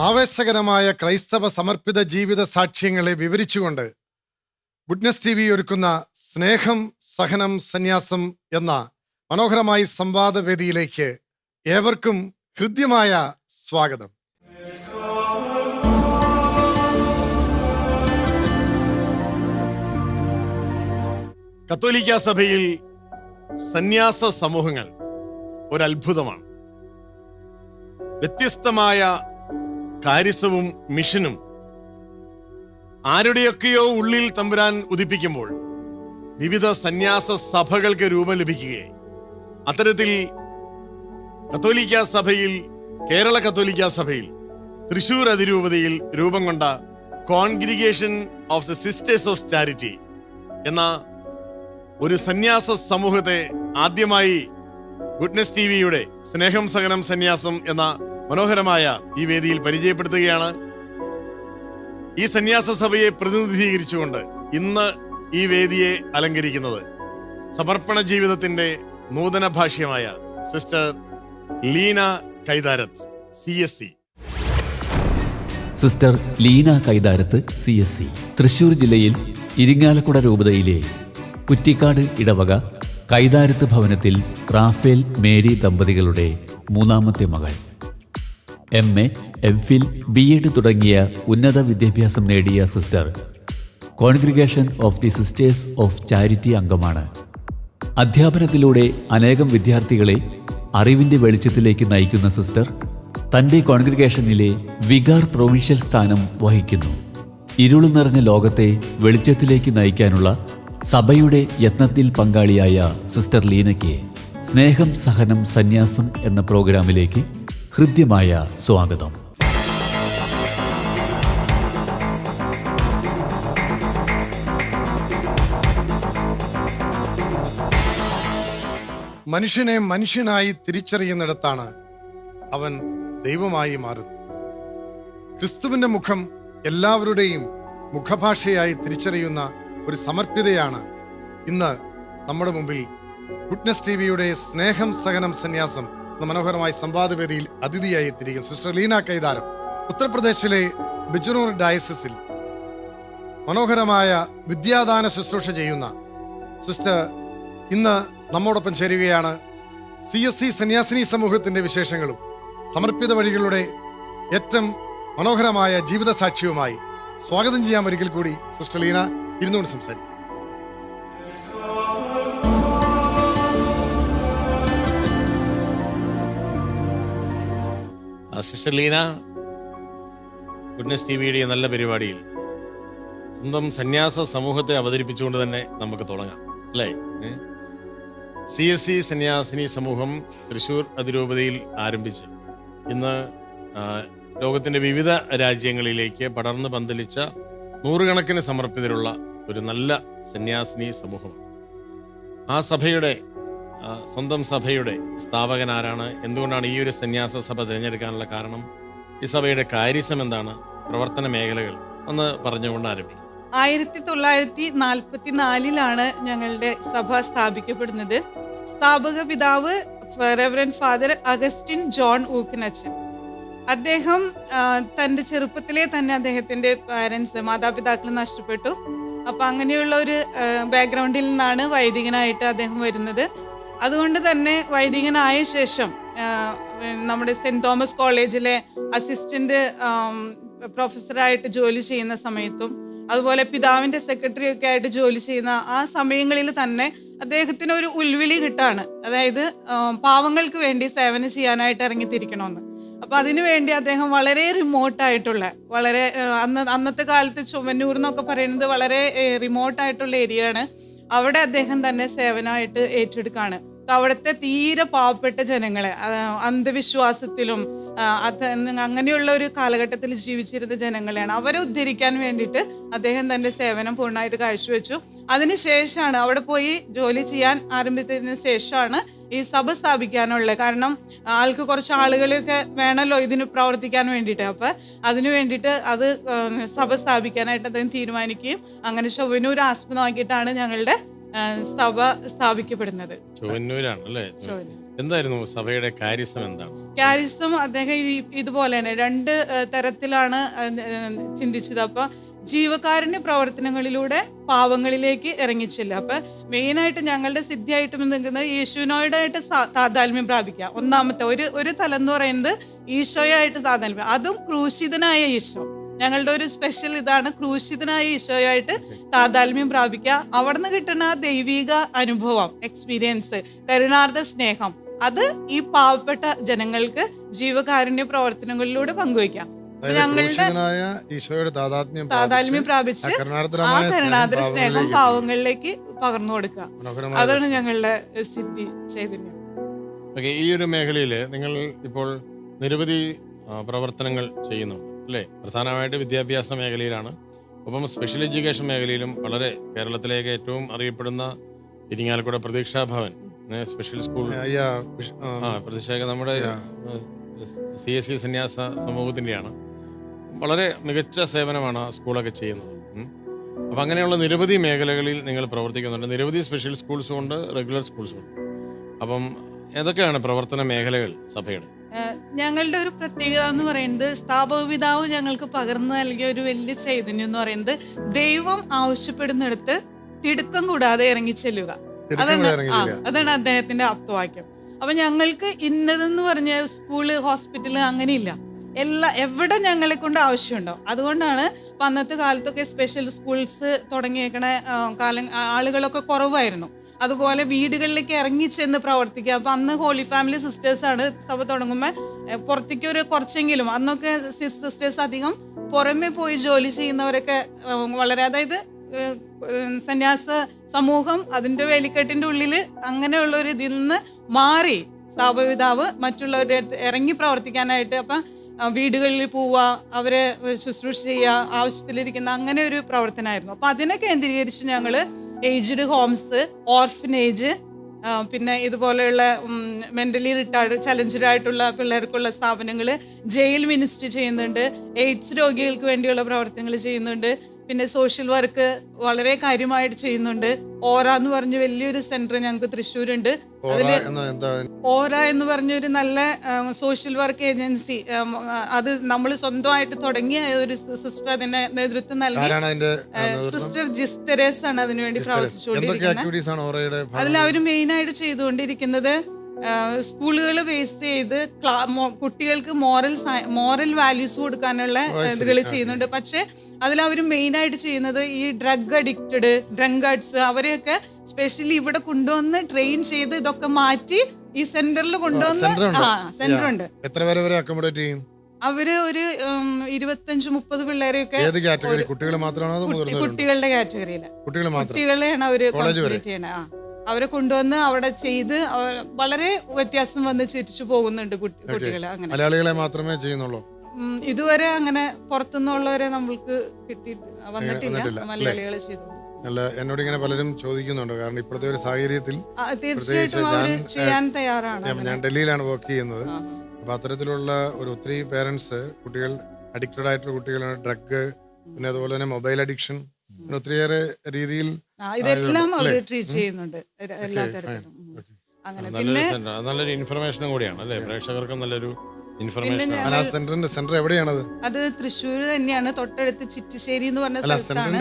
ആവേശകരമായ ക്രൈസ്തവ സമർപ്പിത ജീവിത സാക്ഷ്യങ്ങളെ വിവരിച്ചുകൊണ്ട് ഗുഡ്നസ് TV ഒരുക്കുന്ന സ്നേഹം സഹനം സന്യാസം എന്ന മനോഹരമായ സംവാദവേദിയിലേക്ക് ഏവർക്കും ഹൃദ്യമായ സ്വാഗതം. കത്തോലിക്ക സഭയിൽ സന്യാസ സമൂഹങ്ങൾ ഒരത്ഭുതമാണ്. വ്യത്യസ്തമായ കാര്യസവും മിഷനും ആരുടെയൊക്കെയോ ഉള്ളിൽ തമ്പുരാൻ ഉദിപ്പിക്കുമ്പോൾ വിവിധ സന്യാസ സഭകൾക്ക് രൂപം ലഭിക്കുകയെ അത്തരത്തിൽ കത്തോലിക്ക സഭയിൽ, കേരള കത്തോലിക്ക സഭയിൽ തൃശൂർ അതിരൂപതയിൽ രൂപം കൊണ്ട congregation of the sisters of charity എന്ന ഒരു സന്യാസ സമൂഹത്തെ ആദ്യമായി ഗുഡ്നസ് TVയുടെ സ്നേഹം സഹനം സന്യാസം എന്ന മനോഹരമായ ഈ വേദിയിൽ പരിചയപ്പെടുത്തുകയാണ്. ഈ സന്യാസ സഭയെ പ്രതിനിധീകരിച്ചുകൊണ്ട് ഇന്ന് ഈ വേദിയെ അലങ്കരിക്കുന്നത് സമർപ്പണ ജീവിതത്തിന്റെ നൂതന ഭാഷ്യമായ sister Leena Kaitharath CSC. Sister Leena Kaitharath CSC Thrissur ജില്ലയിൽ ഇരിങ്ങാലക്കുട രൂപതയിലെ കുറ്റിക്കാട് ഇടവക കൈതാരത്ത് ഭവനത്തിൽ റാഫേൽ മേരി ദമ്പതികളുടെ മൂന്നാമത്തെ മകൾ. MA, MPhil, B.Ed തുടങ്ങിയ ഉന്നത വിദ്യാഭ്യാസം നേടിയ sister congregation of the sisters of charity അംഗമാണ്. അധ്യാപനത്തിലൂടെ അനേകം വിദ്യാർത്ഥികളെ അറിവിൻ്റെ വെളിച്ചത്തിലേക്ക് നയിക്കുന്ന സിസ്റ്റർ തൻ്റെ കോൺഗ്രിഗേഷനിലെ വികാർ പ്രൊവിൻഷ്യൽ സ്ഥാനം വഹിക്കുന്നു. ഇരുളു നിറഞ്ഞ ലോകത്തെ വെളിച്ചത്തിലേക്ക് നയിക്കാനുള്ള സഭയുടെ യത്നത്തിൽ പങ്കാളിയായ സിസ്റ്റർ ലീനയ്ക്ക് സ്നേഹം സഹനം സന്യാസം എന്ന പ്രോഗ്രാമിലേക്ക് ഹൃദ്യമായ സ്വാഗതം. മനുഷ്യനെ മനുഷ്യനായി തിരിച്ചറിയുന്നിടത്താണ് അവൻ ദൈവമായി മാറുന്നത്. ക്രിസ്തുവിന്റെ മുഖം എല്ലാവരുടെയും മുഖഭാഷയായി തിരിച്ചറിയുന്ന ഒരു സമർപ്പിതയാണ് ഇന്ന് നമ്മുടെ മുമ്പിൽ ഗുഡ്നസ് TVയുടെ സ്നേഹം സഹനം സന്യാസം എന്ന മനോഹരമായ സംവാദവേദിയിൽ അതിഥിയായി എത്തിയിരിക്കുന്നു സിസ്റ്റർ ലീന കൈതാരം. ഉത്തർപ്രദേശിലെ ബിജ്നോർ ഡയസിസിൽ മനോഹരമായ വിദ്യാദാന ശുശ്രൂഷ ചെയ്യുന്ന സിസ്റ്റർ ഇന്ന് നമ്മോടൊപ്പം ചേരുകയാണ്. CSC സന്യാസിനി സമൂഹത്തിന്റെ വിശേഷങ്ങളും സമർപ്പിത വഴികളുടെ ഏറ്റവും മനോഹരമായ ജീവിത സാക്ഷ്യവുമായി സ്വാഗതം ചെയ്യാൻ ഒരിക്കൽ കൂടി സിസ്റ്റർ ലീന ഇരുന്നുകൊണ്ട് സംസാരിക്കും. സിസ്റ്റർ ലീന, ഗുഡ്നസ് TVയുടെ നല്ല പരിപാടിയിൽ സ്വന്തം സന്യാസ സമൂഹത്തെ അവതരിപ്പിച്ചുകൊണ്ട് തന്നെ നമുക്ക് തുടങ്ങാം അല്ലേ? CSC സന്യാസിനി സമൂഹം തൃശൂർ അതിരൂപതയിൽ ആരംഭിച്ച് ഇന്ന് ലോകത്തിൻ്റെ വിവിധ രാജ്യങ്ങളിലേക്ക് പടർന്ന് പന്തലിച്ച നൂറുകണക്കിന് സമർപ്പിതരുള്ള ഒരു നല്ല സന്യാസിനി സമൂഹമാണ്. ആ സഭയുടെ സ്വന്തം സഭയുടെ സ്ഥാപകൻ ആരാണ്? എന്തുകൊണ്ടാണ് ഈ ഒരു സന്യാസ സഭ തിരഞ്ഞെടുക്കാനുള്ള കാരണം? ഈ സഭയുടെ കാര്യസം എന്താണ്? പ്രവർത്തന മേഖലകൾ ഒന്ന് പറഞ്ഞുകൊണ്ട് ആരംഭിക്കും. 1944 ഞങ്ങളുടെ സഭ സ്ഥാപിക്കപ്പെടുന്നത്. സ്ഥാപക പിതാവ് റെവറൻഡ് ഫാദർ അഗസ്റ്റിൻ ജോൺ ഊക്കനച്ചൻ. അദ്ദേഹം തൻ്റെ ചെറുപ്പത്തിലെ തന്നെ അദ്ദേഹത്തിൻ്റെ മാതാപിതാക്കൾ നഷ്ടപ്പെട്ടു. അപ്പം അങ്ങനെയുള്ള ഒരു ബാക്ക്ഗ്രൗണ്ടിൽ നിന്നാണ് വൈദികനായിട്ട് അദ്ദേഹം വരുന്നത്. അതുകൊണ്ട് തന്നെ വൈദികനായ ശേഷം നമ്മുടെ സെൻറ് തോമസ് കോളേജിലെ അസിസ്റ്റന്റ് പ്രൊഫസറായിട്ട് ജോലി ചെയ്യുന്ന സമയത്തും അതുപോലെ പിതാവിൻ്റെ സെക്രട്ടറി ഒക്കെ ആയിട്ട് ജോലി ചെയ്യുന്ന ആ സമയങ്ങളിൽ തന്നെ അദ്ദേഹത്തിന് ഒരു ഉൾവിളി കിട്ടാണ്. അതായത് പാവങ്ങൾക്ക് വേണ്ടി സേവനം ചെയ്യാനായിട്ട് ഇറങ്ങിത്തിരിക്കണമെന്ന്. അപ്പം അതിനുവേണ്ടി അദ്ദേഹം വളരെ റിമോട്ടായിട്ടുള്ള, വളരെ അന്നത്തെ കാലത്ത് ചുവന്നൂർ എന്നൊക്കെ പറയുന്നത് വളരെ റിമോട്ടായിട്ടുള്ള ഏരിയയാണ്. അവിടെ അദ്ദേഹം തന്നെ സേവനമായിട്ട് ഏറ്റെടുക്കുകയാണ്. അവിടുത്തെ തീരെ പാവപ്പെട്ട ജനങ്ങളെ, അന്ധവിശ്വാസത്തിലും അങ്ങനെയുള്ള ഒരു കാലഘട്ടത്തിൽ ജീവിച്ചിരുന്ന ജനങ്ങളെയാണ് അവരെ ഉദ്ധരിക്കാൻ വേണ്ടിയിട്ട് അദ്ദേഹം തൻ്റെ സേവനം പൂർണ്ണമായിട്ട് കാഴ്ചവെച്ചു. അതിനുശേഷമാണ് അവിടെ പോയി ജോലി ചെയ്യാൻ ആരംഭിച്ചതിന് ശേഷമാണ് ഈ സഭ സ്ഥാപിക്കാനുള്ളത്. കാരണം ആൾക്ക് കുറച്ച് ആളുകളെയൊക്കെ വേണമല്ലോ ഇതിന് പ്രവർത്തിക്കാൻ വേണ്ടിയിട്ട്. അപ്പം അതിനു വേണ്ടിയിട്ട് അത് സഭ സ്ഥാപിക്കാനായിട്ട് അദ്ദേഹം തീരുമാനിക്കുകയും അങ്ങനെ ചൊവ്വന്നൂർ ആസ്പദമാക്കിയിട്ടാണ് ഞങ്ങളുടെ സഭ സ്ഥാപിക്കപ്പെടുന്നത്. ചൊവ്വന്നൂരാണ് അല്ലേ? എന്തായിരുന്നു സഭയുടെ കാര്യസം? എന്താണ് ക്യാരിസം അദ്ദേഹം ഇതുപോലെ തന്നെ 2 തരത്തിലാണ് ചിന്തിച്ചത്. അപ്പൊ ജീവകാരുണ്യ പ്രവർത്തനങ്ങളിലൂടെ പാവങ്ങളിലേക്ക് ഇറങ്ങിച്ചില്ല. അപ്പൊ മെയിനായിട്ട് ഞങ്ങളുടെ സിദ്ധിയായിട്ട് നിൽക്കുന്നത് യേശുവിനോടായിട്ട് താതാത്മ്യം പ്രാപിക്കുക. ഒന്നാമത്തെ ഒരു തലം എന്ന് പറയുന്നത് ഈശോയായിട്ട് താതാത്മ്യം, അതും ക്രൂശിതനായ ഈശോ. ഞങ്ങളുടെ ഒരു സ്പെഷ്യൽ ഇതാണ്, ക്രൂശിതനായ ഈശോയായിട്ട് താതാത്മ്യം പ്രാപിക്കുക. അവിടെ നിന്ന് കിട്ടുന്ന ആ ദൈവിക അനുഭവം, എക്സ്പീരിയൻസ്, കരുണാർദ്ദ സ്നേഹം, അത് ഈ പാവപ്പെട്ട ജനങ്ങൾക്ക് ജീവകാരുണ്യ പ്രവർത്തനങ്ങളിലൂടെ പങ്കുവയ്ക്കാം. ഈശോയുടെ താതാത്മ്യം പ്രാപിച്ച് ആ കരുണാർദ്ദ സ്നേഹം പാവങ്ങളിലേക്ക് പകർന്നു കൊടുക്കുക. അതാണ് ഞങ്ങളുടെ സിദ്ധി ചൈതന്യം. ഈ ഒരു മേഖലയിൽ നിങ്ങൾ ഇപ്പോൾ നിരവധി പ്രവർത്തനങ്ങൾ ചെയ്യുന്നു അല്ലേ? പ്രധാനമായിട്ട് വിദ്യാഭ്യാസ മേഖലയിലാണ്, ഒപ്പം സ്പെഷ്യൽ എഡ്യൂക്കേഷൻ മേഖലയിലും വളരെ കേരളത്തിലേക്ക് ഏറ്റവും അറിയപ്പെടുന്ന ഇരിങ്ങാലക്കുട പ്രതീക്ഷാഭവൻ സ്പെഷ്യൽ സ്കൂൾ പ്രതീക്ഷ നമ്മുടെ CSC സന്യാസ സമൂഹത്തിൻ്റെയാണ്. വളരെ മികച്ച സേവനമാണ് സ്കൂളൊക്കെ ചെയ്യുന്നത്. അപ്പം അങ്ങനെയുള്ള നിരവധി മേഖലകളിൽ നിങ്ങൾ പ്രവർത്തിക്കുന്നുണ്ട്. നിരവധി സ്പെഷ്യൽ സ്കൂൾസും ഉണ്ട്, റെഗുലർ സ്കൂൾസും ഉണ്ട്. അപ്പം ഏതൊക്കെയാണ് പ്രവർത്തന മേഖലകൾ സഭയുടെ? ഞങ്ങളുടെ ഒരു പ്രത്യേകത എന്ന് പറയുന്നത്, സ്ഥാപക പിതാവ് ഞങ്ങൾക്ക് പകർന്നു നൽകിയ ഒരു വലിയ ചൈതന്യം എന്ന് പറയുന്നത്, ദൈവം ആവശ്യപ്പെടുന്നിടത്ത് തിടുക്കം കൂടാതെ ഇറങ്ങിച്ചെല്ലുക. അതാണ് അദ്ദേഹത്തിന്റെ ആപ്തവാക്യം. അപ്പൊ ഞങ്ങൾക്ക് ഇന്നതെന്ന് പറഞ്ഞ സ്കൂള്, ഹോസ്പിറ്റല് അങ്ങനെയില്ല. എവിടെ ഞങ്ങളെ കൊണ്ട് ആവശ്യമുണ്ടോ. അതുകൊണ്ടാണ് അന്നത്തെ കാലത്തൊക്കെ സ്പെഷ്യൽ സ്കൂൾസ് തുടങ്ങിയേക്കണ ആളുകളൊക്കെ കുറവായിരുന്നു. അതുപോലെ വീടുകളിലേക്ക് ഇറങ്ങിച്ചെന്ന് പ്രവർത്തിക്കുക. അപ്പൊ അന്ന് ഹോളി ഫാമിലി സിസ്റ്റേഴ്സാണ് സഭ തുടങ്ങുമ്പോൾ പുറത്തേക്ക് ഒരു കുറച്ചെങ്കിലും, അന്നൊക്കെ സിസ്റ്റേഴ്സ് അധികം പുറമെ പോയി ജോലി ചെയ്യുന്നവരൊക്കെ വളരെ, അതായത് സന്യാസ സമൂഹം അതിന്റെ വേലിക്കെട്ടിന്റെ ഉള്ളില് അങ്ങനെയുള്ള ഒരു ഇതിൽ നിന്ന് മാറി സ്ഥാപപിതാവ് മറ്റുള്ളവരുടെ ഇറങ്ങി പ്രവർത്തിക്കാനായിട്ട്, അപ്പം വീടുകളിൽ പോവുക, അവരെ ശുശ്രൂഷ ചെയ്യുക, ആവശ്യത്തിലിരിക്കുന്ന അങ്ങനെ ഒരു പ്രവർത്തനമായിരുന്നു. അപ്പൊ അതിനെ കേന്ദ്രീകരിച്ച് ഞങ്ങള് ഏജ്ഡ് ഹോംസ്, ഓർഫനേജ്, പിന്നെ ഇതുപോലെയുള്ള മെന്റലി റിട്ടയർഡ് ചലഞ്ചഡ് ആയിട്ടുള്ള പിള്ളേർക്കുള്ള സ്ഥാപനങ്ങൾ, ജയിൽ മിനിസ്ട്രി ചെയ്യുന്നുണ്ട്, എയ്ഡ്സ് രോഗികൾക്ക് വേണ്ടിയുള്ള പ്രവർത്തനങ്ങൾ ചെയ്യുന്നുണ്ട്, പിന്നെ സോഷ്യൽ വർക്ക് വളരെ കാര്യമായിട്ട് ചെയ്യുന്നുണ്ട്. ഓറ എന്ന് പറഞ്ഞ വലിയൊരു സെന്റർ ഞങ്ങൾക്ക് തൃശ്ശൂരുണ്ട്. അതില് ഓറ എന്ന് പറഞ്ഞൊരു നല്ല സോഷ്യൽ വർക്ക് ഏജൻസി, അത് നമ്മൾ സ്വന്തമായിട്ട് തുടങ്ങിയ ഒരു സിസ്റ്റർ അതിന്റെ നേതൃത്വം നൽകി. സിസ്റ്റർ ജിസ് തെരേസ് ആണ് അതിനുവേണ്ടി പ്രവർത്തിച്ചുകൊണ്ടിരിക്കുന്നത്. അതിൽ അവർ മെയിൻ ആയിട്ട് ചെയ്തുകൊണ്ടിരിക്കുന്നത് സ്കൂളുകൾ ബേസ് ചെയ്ത് കുട്ടികൾക്ക് മോറൽ വാല്യൂസ് കൊടുക്കാനുള്ള ഇതുകൾ ചെയ്യുന്നുണ്ട്. പക്ഷെ അതിലവർ മെയിൻ ആയിട്ട് ചെയ്യുന്നത് ഈ ഡ്രഗ് അഡിക്റ്റഡ്, ഡ്രങ്കാർഡ്സ്, അവരെയൊക്കെ സ്പെഷ്യലി ഇവിടെ കൊണ്ടുവന്ന് ട്രെയിൻ ചെയ്ത് ഇതൊക്കെ മാറ്റി ഈ സെന്ററിൽ കൊണ്ടുവന്ന് സെന്റർ ഉണ്ട്. എത്ര പേരെ വരെ അക്കോമഡേറ്റ് ചെയ്യും? അവര് ഒരു 25-30 പിള്ളേരെയൊക്കെ കുട്ടികളുടെ കാറ്റഗറിയില് കുട്ടികളെയാണ് അവര് കോൺസെൻട്രേറ്റ് ചെയ്യണത്. അവരെ കൊണ്ടുവന്ന് അവിടെ ചെയ്ത് വളരെ വ്യത്യാസം വന്ന് ചിരിച്ചു പോകുന്നുണ്ട് കുട്ടികളെ. അങ്ങനെ മലയാളികളെ മാത്രമേ ചെയ്യുന്നുള്ളൂ ഇതുവരെ, അങ്ങനെ പുറത്തുനിന്നുള്ളവരെ നമ്മൾക്ക് വന്നിട്ടില്ല. മലയാളികളെ ചെയ്തു. അല്ല, എന്നോട് ഇങ്ങനെ പലരും ചോദിക്കുന്നുണ്ട്. കാരണം ഇപ്പോഴത്തെ ഒരു സാഹചര്യത്തിൽ തീർച്ചയായിട്ടും ചെയ്യാൻ തയ്യാറാണ്. ഞാൻ ഡൽഹിയിലാണ് വർക്ക് ചെയ്യുന്നത്. അപ്പൊ അത്തരത്തിലുള്ള ഒത്തിരി പേരൻസ്, കുട്ടികൾ അഡിക്റ്റഡ് ആയിട്ടുള്ള കുട്ടികളാണ്, ഡ്രഗ്, പിന്നെ അതുപോലെ തന്നെ മൊബൈൽ അഡിക്ഷൻ, ഒത്തിരിയേറെ രീതിയിൽ ഇതെല്ലാം ട്രീറ്റ് ചെയ്യുന്നുണ്ട് എല്ലാ തരത്തിലും. അങ്ങനെ പിന്നെ നല്ലൊരു ഇൻഫർമേഷനും കൂടിയാണ് അല്ലേ പ്രേക്ഷകർക്ക്? നല്ലൊരു ഇൻഫർമേഷൻ. സെന്റർ എവിടെയാണത്? അത് തൃശ്ശൂർ തന്നെയാണ്, തൊട്ടടുത്ത് ചിറ്റിശ്ശേരി എന്ന് പറഞ്ഞ സ്ഥലത്താണ്.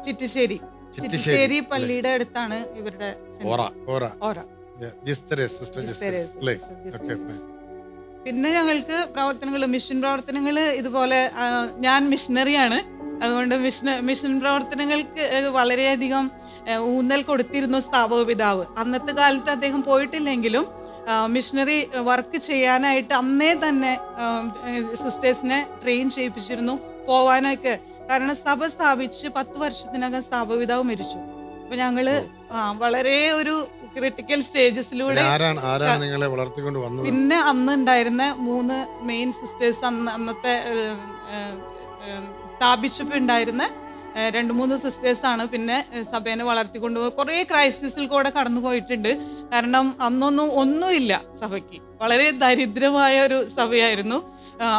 ചിറ്റിശ്ശേരി പള്ളിയുടെ അടുത്താണ് ഇവരുടെ പിന്നെ ഞങ്ങൾക്ക് പ്രവർത്തനങ്ങൾ, മിഷൻ പ്രവർത്തനങ്ങൾ ഇതുപോലെ. ഞാൻ മിഷനറിയാണ്, അതുകൊണ്ട് മിഷൻ പ്രവർത്തനങ്ങൾക്ക് വളരെയധികം ഊന്നൽ കൊടുത്തിരുന്നു സ്ഥാപക പിതാവ്. അന്നത്തെ കാലത്ത് അദ്ദേഹം പോയിട്ടില്ലെങ്കിലും മിഷനറി വർക്ക് ചെയ്യാനായിട്ട് അന്നേ തന്നെ സിസ്റ്റേഴ്സിനെ ട്രെയിൻ ചെയ്യിപ്പിച്ചിരുന്നു പോവാനൊക്കെ. കാരണം സഭ സ്ഥാപിച്ച് 10 വർഷത്തിനകം സ്ഥാപക പിതാവ് മരിച്ചു. അപ്പൊ ഞങ്ങള് വളരെ ഒരു ക്രിട്ടിക്കൽ സ്റ്റേജസിലൂടെ. പിന്നെ അന്ന് ഉണ്ടായിരുന്ന 3 മെയിൻ സിസ്റ്റേഴ്സ്, അന്നത്തെ സ്ഥാപിച്ചപ്പോൾ ഉണ്ടായിരുന്ന 2-3 സിസ്റ്റേഴ്സാണ് പിന്നെ സഭേനെ വളർത്തിക്കൊണ്ടുപോയി. കുറേ ക്രൈസിസിൽ കൂടെ കടന്നു പോയിട്ടുണ്ട്. കാരണം അന്നൊന്നും ഒന്നുമില്ല സഭയ്ക്ക്, വളരെ ദരിദ്രമായ ഒരു സഭയായിരുന്നു.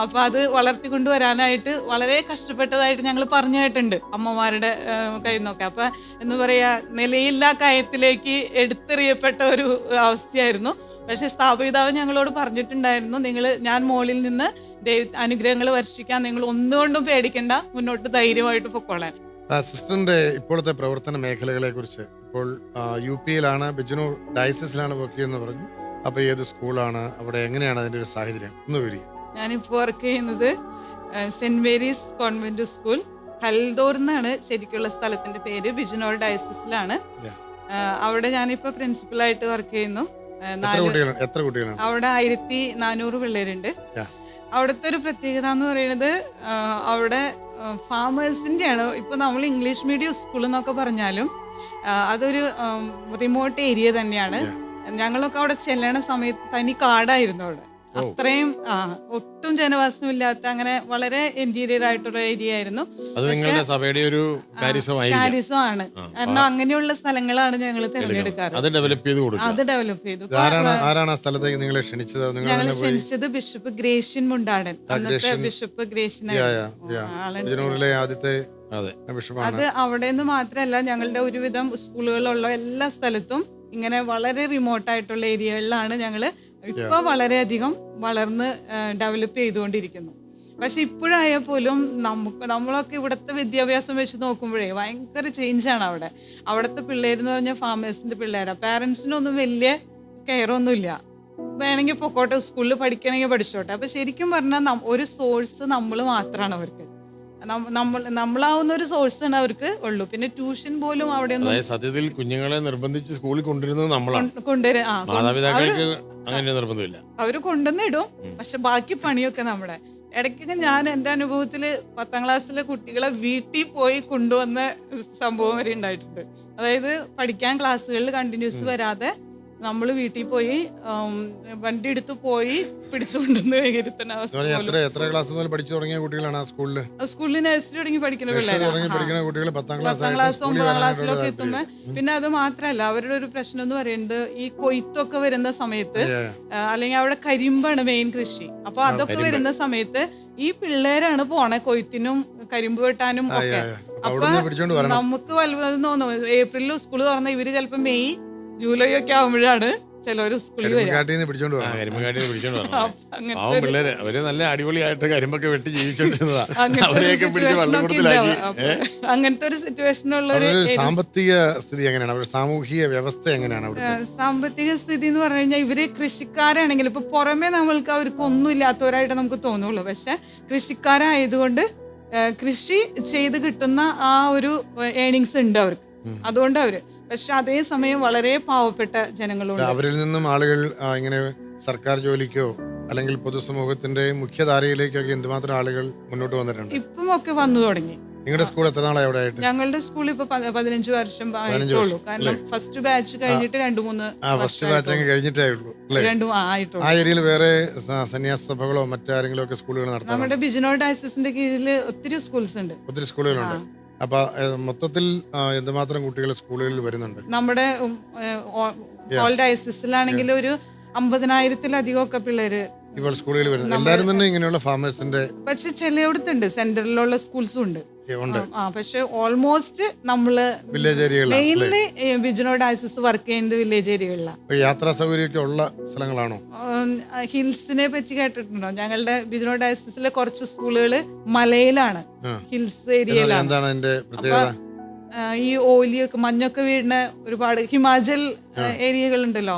അപ്പൊ അത് വളർത്തിക്കൊണ്ടുവരാനായിട്ട് വളരെ കഷ്ടപ്പെട്ടതായിട്ട് ഞങ്ങൾ പറഞ്ഞു കേട്ടിട്ടുണ്ട് അമ്മമാരുടെ കയ്യിൽ നിന്നൊക്കെ. അപ്പൊ എന്ന് പറയാ, നിലയില്ലാ കയത്തിലേക്ക് എടുത്തെറിയപ്പെട്ട ഒരു അവസ്ഥയായിരുന്നു. പക്ഷെ സ്ഥാപിതാവ് ഞങ്ങളോട് പറഞ്ഞിട്ടുണ്ടായിരുന്നു, ഞാൻ മോളിൽ നിന്ന് അനുഗ്രഹങ്ങൾ വർഷിക്കാൻ, നിങ്ങൾ ഒന്നുകൊണ്ടും പേടിക്കണ്ട, മുന്നോട്ട് ധൈര്യമായിട്ട് പൊക്കോളാൻ. സിസ്റ്ററിന്റെ ഇപ്പോഴത്തെ പ്രവർത്തന മേഖലകളെ കുറിച്ച്, ഇപ്പോൾ UP-യിലാണ്, ബിജനൂർ ഡയസിസിലാണ് വർക്ക് ചെയ്യുന്നത് പറഞ്ഞു. അപ്പൊ ഏത് സ്കൂളാണ്, അവിടെ എങ്ങനെയാണ് അതിന്റെ ഒരു സാഹചര്യം ഒന്ന് വരിക? ഞാനിപ്പോൾ വർക്ക് ചെയ്യുന്നത് സെന്റ് മേരീസ് കോൺവെന്റ് സ്കൂൾ, ഹൽദോർ എന്നാണ് ശരിക്കുള്ള സ്ഥലത്തിന്റെ പേര്. ബിജനൂർ ഡയസിസിലാണ്. അവിടെ ഞാനിപ്പോ പ്രിൻസിപ്പലായിട്ട് വർക്ക് ചെയ്യുന്നു. എത്ര കുട്ടികളാണ് അവിടെ? 1400 പിള്ളേരുണ്ട്. അവിടുത്തെ ഒരു പ്രത്യേകത എന്ന് പറയുന്നത്, അവിടെ ഫാമേഴ്സിന്റെ ആണ്. ഇപ്പൊ നമ്മൾ ഇംഗ്ലീഷ് മീഡിയം സ്കൂൾ എന്നൊക്കെ പറഞ്ഞാലും അതൊരു റിമോട്ട് ഏരിയ തന്നെയാണ്. ഞങ്ങളൊക്കെ അവിടെ ചെല്ലണ സമയത്ത് തനി കാടായിരുന്നു അവിടെ. അത്രയും ഒട്ടും ജനവാസമില്ലാത്ത, അങ്ങനെ വളരെ ഇന്റീരിയർ ആയിട്ടുള്ള ഏരിയ ആയിരുന്നു. കാര്യമാണ്. കാരണം അങ്ങനെയുള്ള സ്ഥലങ്ങളാണ് ഞങ്ങൾ തിരഞ്ഞെടുക്കാറ്. അത് ഡെവലപ്പ് ചെയ്തു. ഞങ്ങൾ ക്ഷണിച്ചത് ബിഷപ്പ് ഗ്രേഷ്യൻ മുണ്ടാടൻ, അന്നത്തെ ബിഷപ്പ് ഗ്രേഷ്യൻ. അത് അവിടെ നിന്ന് മാത്രമല്ല, ഞങ്ങളുടെ ഒരുവിധം സ്കൂളുകളുള്ള എല്ലാ സ്ഥലത്തും ഇങ്ങനെ വളരെ റിമോട്ടായിട്ടുള്ള ഏരിയകളിലാണ് ഞങ്ങള് ഇപ്പൊ വളരെയധികം വളർന്ന് ഡെവലപ്പ് ചെയ്തുകൊണ്ടിരിക്കുന്നു. പക്ഷെ ഇപ്പോഴായാൽ പോലും നമ്മളൊക്കെ ഇവിടുത്തെ വിദ്യാഭ്യാസം വെച്ച് നോക്കുമ്പോഴേ ഭയങ്കര ചേഞ്ചാണ് അവിടെ. അവിടുത്തെ പിള്ളേരെന്ന് പറഞ്ഞാൽ ഫാമേഴ്സിന്റെ പിള്ളേരാണ്. പാരന്റ്സിനൊന്നും വലിയ കെയറൊന്നുമില്ല. വേണമെങ്കിൽ പൊക്കോട്ടെ, സ്കൂളിൽ പഠിക്കണമെങ്കിൽ പഠിച്ചോട്ടെ. അപ്പൊ ശരിക്കും പറഞ്ഞാൽ ഒരു സോഴ്സ് നമ്മൾ മാത്രമാണ് അവർക്ക്. നമ്മളാവുന്ന ഒരു സോഴ്സാണ് അവർക്ക് ഉള്ളൂ. പിന്നെ ട്യൂഷൻ പോലും അവിടെ സത്യത്തിൽ കുഞ്ഞുങ്ങളെ നിർബന്ധിച്ച് സ്കൂളിൽ കൊണ്ടുവരുന്നത് നമ്മളാണ്. മാതാപിതാക്കൾക്ക് അങ്ങനെ നിർബന്ധമില്ല. അവര് കൊണ്ടുവന്നിടും, പക്ഷെ ബാക്കി പണിയൊക്കെ നമ്മുടെ. ഇടയ്ക്കൊക്കെ ഞാൻ എൻ്റെ അനുഭവത്തില് 10ാം ക്ലാസ്സിലെ കുട്ടികളെ വീട്ടിൽ പോയി കൊണ്ടുവന്ന സംഭവം വരെ ഉണ്ടായിട്ടുണ്ട്. അതായത് പഠിക്കാൻ ക്ലാസ്സുകളിൽ കണ്ടിന്യൂസ് വരാതെ നമ്മൾ വീട്ടിൽ പോയി വണ്ടി എടുത്ത് പോയി പിടിച്ചുകൊണ്ടെന്ന് ഇരുത്തുന്ന അവസ്ഥ. സ്കൂളിൽ നഴ്സറി തുടങ്ങി പഠിക്കുന്ന പിള്ളേർ 10ാം ക്ലാസ് 9ാം ക്ലാസ്സിലൊക്കെ എത്തുമ്പോ. പിന്നെ അത് മാത്രല്ല, അവരുടെ ഒരു പ്രശ്നം എന്ന് പറയുന്നത് ഈ കൊയ്ത്തൊക്കെ വരുന്ന സമയത്ത്, അല്ലെങ്കിൽ അവിടെ കരിമ്പാണ് മെയിൻ കൃഷി. അപ്പൊ അതൊക്കെ വരുന്ന സമയത്ത് ഈ പിള്ളേരാണ് പോണേ കൊയ്ത്തിനും കരിമ്പ് വെട്ടാനും ഒക്കെ. അപ്പൊ നമുക്ക് വലുതെന്ന് തോന്നുന്നു, ഏപ്രിലിൽ സ്കൂൾ തുറന്ന ഇവര് ചിലപ്പോ മെയ് ജൂലൈ ഒക്കെ ആവുമ്പോഴാണ് ചിലവര് സ്കൂളിൽ അവര് നല്ല അടിപൊളിയായിട്ട് കരിമ്പൊക്കെ വെട്ടി ജീവിച്ചോണ്ടിരുന്നതാ. അങ്ങനത്തെ ഒരു സിറ്റുവേഷനുള്ള സാമ്പത്തിക സ്ഥിതി എങ്ങനെയാണ്, സാമൂഹിക വ്യവസ്ഥ എങ്ങനെയാണ്? സാമ്പത്തിക സ്ഥിതി എന്ന് പറഞ്ഞു കഴിഞ്ഞാൽ ഇവര് കൃഷിക്കാരാണെങ്കിൽ ഇപ്പൊ പുറമെ നമ്മൾക്ക് അവർക്ക് ഒന്നും ഇല്ലാത്തവരായിട്ട് നമുക്ക് തോന്നുള്ളൂ. പക്ഷെ കൃഷിക്കാരായതുകൊണ്ട് കൃഷി ചെയ്ത് കിട്ടുന്ന ആ ഒരു ഏണിങ്സ് ഉണ്ട് അവർക്ക്. അതുകൊണ്ട് അവര്, പക്ഷെ അതേസമയം വളരെ പാവപ്പെട്ട ജനങ്ങളുണ്ട്. അവരിൽ നിന്നും ആളുകൾ ഇങ്ങനെ സർക്കാർ ജോലിക്കോ അല്ലെങ്കിൽ പൊതുസമൂഹത്തിന്റെ മുഖ്യധാരയിലേക്കൊക്കെ എന്തുമാത്രം ആളുകൾ മുന്നോട്ട് വന്നിട്ടുണ്ട്? ഇപ്പം ഒക്കെ വന്നു തുടങ്ങി. നിങ്ങളുടെ സ്കൂൾ എത്ര നാളായി അവിടെ ആയിട്ട്? ഞങ്ങളുടെ സ്കൂൾ ഇപ്പൊ 15 വർഷം ആയിട്ടുള്ളൂ. കാരണം ഫസ്റ്റ് ബാച്ച് കഴിഞ്ഞിട്ട് 2-3 ഫസ്റ്റ് ബാച്ച് കഴിഞ്ഞിട്ടേ ഉള്ളൂ. ആ ഏരിയയിൽ വേറെ സന്യാസ സഭകളോ മറ്റാരെങ്കിലും ഒക്കെ സ്കൂളുകൾ നടത്താം? നമ്മുടെ ബിജനൂർ ഡയസിസിന്റെ കീഴിൽ ഒത്തിരി സ്കൂൾസ് ഉണ്ട്. ഒത്തിരി സ്കൂളുകളുണ്ട്. അപ്പൊ മൊത്തത്തിൽ എന്തുമാത്രം കുട്ടികൾ സ്കൂളുകളിൽ വരുന്നുണ്ട്? നമ്മുടെ ഓൾ ഡയസിസിലാണെങ്കിൽ ഒരു 50,000-ലധികം ഒക്കെ പിള്ളേര് ഇപ്പോൾ സ്കൂളുകളിൽ വരുന്നത്. എല്ലാവരും തന്നെ ഇങ്ങനെയുള്ള ഫാമേഴ്സിന്റെ, പക്ഷെ ചിലയിടത്തുണ്ട് സെന്ററിലുള്ള സ്കൂൾസും ഉണ്ട്. പക്ഷെ ഓൾമോസ്റ്റ് നമ്മള് വില്ലേജ് ഏരിയകളിലാണ്. മെയിൻലി ബിജനൂർ ഡയസിസ് വർക്ക് ചെയ്യുന്നത് വില്ലേജ് ഏരിയകളിലാണ്. യാത്രാ സൗകര്യമൊക്കെ ഉള്ള സ്ഥലങ്ങളാണോ? ഹിൽസിനെ പറ്റി കേട്ടിട്ടുണ്ടോ? ഞങ്ങളുടെ ബിജനൂർ ഡയസിസിലെ കുറച്ച് സ്കൂളുകള് മലയിലാണ്, ഹിൽസ് ഏരിയയിലാണ്. എന്താണ് അതിന്റെ പ്രത്യേകത? ഈ ഓലിയൊക്കെ മഞ്ഞൊക്കെ വീഴുന്ന ഒരുപാട് ഹിമാചൽ ഏരിയകൾ ഉണ്ടല്ലോ,